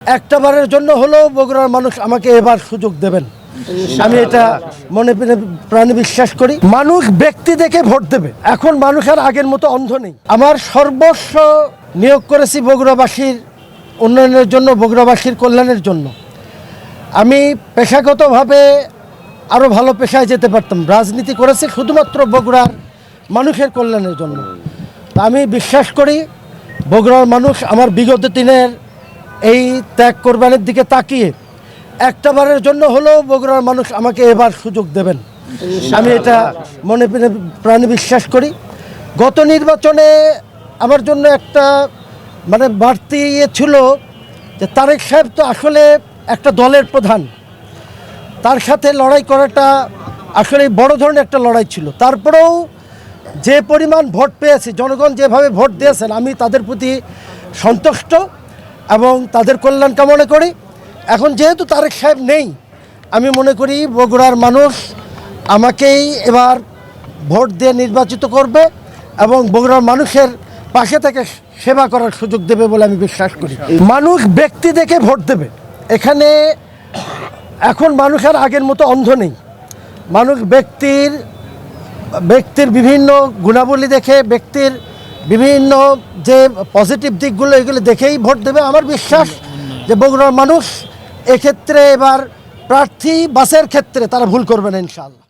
একটা বারের জন্য হলেও বগুড়ার মানুষ আমাকে এবার সুযোগ দেবেন, আমি এটা মনে প্রাণে বিশ্বাস করি। মানুষ ব্যক্তি দেখে ভোট দেবে। এখন মানুষ আর আগের মতো অন্ধ নেই। আমার সর্বস্ব নিয়োগ করেছি বগুড়াবাসীর উন্নয়নের জন্য, বগুড়াবাসীর কল্যাণের জন্য। আমি পেশাগতভাবে আরও ভালো পেশায় যেতে পারতাম, রাজনীতি করেছি শুধুমাত্র বগুড়ার মানুষের কল্যাণের জন্য। আমি বিশ্বাস করি বগুড়ার মানুষ আমার বিগত দিনের এই ত্যাগ কোরবানির দিকে তাকিয়ে একটা বারের জন্য হলেও বগুড়ার মানুষ আমাকে এবার সুযোগ দেবেন, আমি এটা মনে প্রাণে বিশ্বাস করি। গত নির্বাচনে আমার জন্য একটা বাড়তি ছিল যে তারেক সাহেব তো আসলে একটা দলের প্রধান, তার সাথে লড়াই করাটা আসলে বড় ধরনের একটা লড়াই ছিল। তারপরেও যে পরিমাণ ভোট পেয়েছে, জনগণ যেভাবে ভোট দিয়েছেন, আমি তাদের প্রতি সন্তুষ্ট এবং তাদের কল্যাণ কামনা করি। এখন যেহেতু তারেক সাহেব নেই, আমি মনে করি বগুড়ার মানুষ আমাকেই এবার ভোট দিয়ে নির্বাচিত করবে এবং বগুড়ার মানুষের পাশে থেকে সেবা করার সুযোগ দেবে বলে আমি বিশ্বাস করি। মানুষ ব্যক্তি দেখে ভোট দেবে। এখানে এখন মানুষ আর আগের মতো অন্ধ নেই। মানুষ ব্যক্তির বিভিন্ন গুণাবলী দেখে, ব্যক্তির বিভিন্ন যে পজিটিভ দিকগুলো, এগুলো দেখেই ভোট দেবে। আমার বিশ্বাস যে বগুড়ার মানুষ এক্ষেত্রে এবার প্রার্থী বাছের ক্ষেত্রে তারা ভুল করবে না ইনশাআল্লাহ।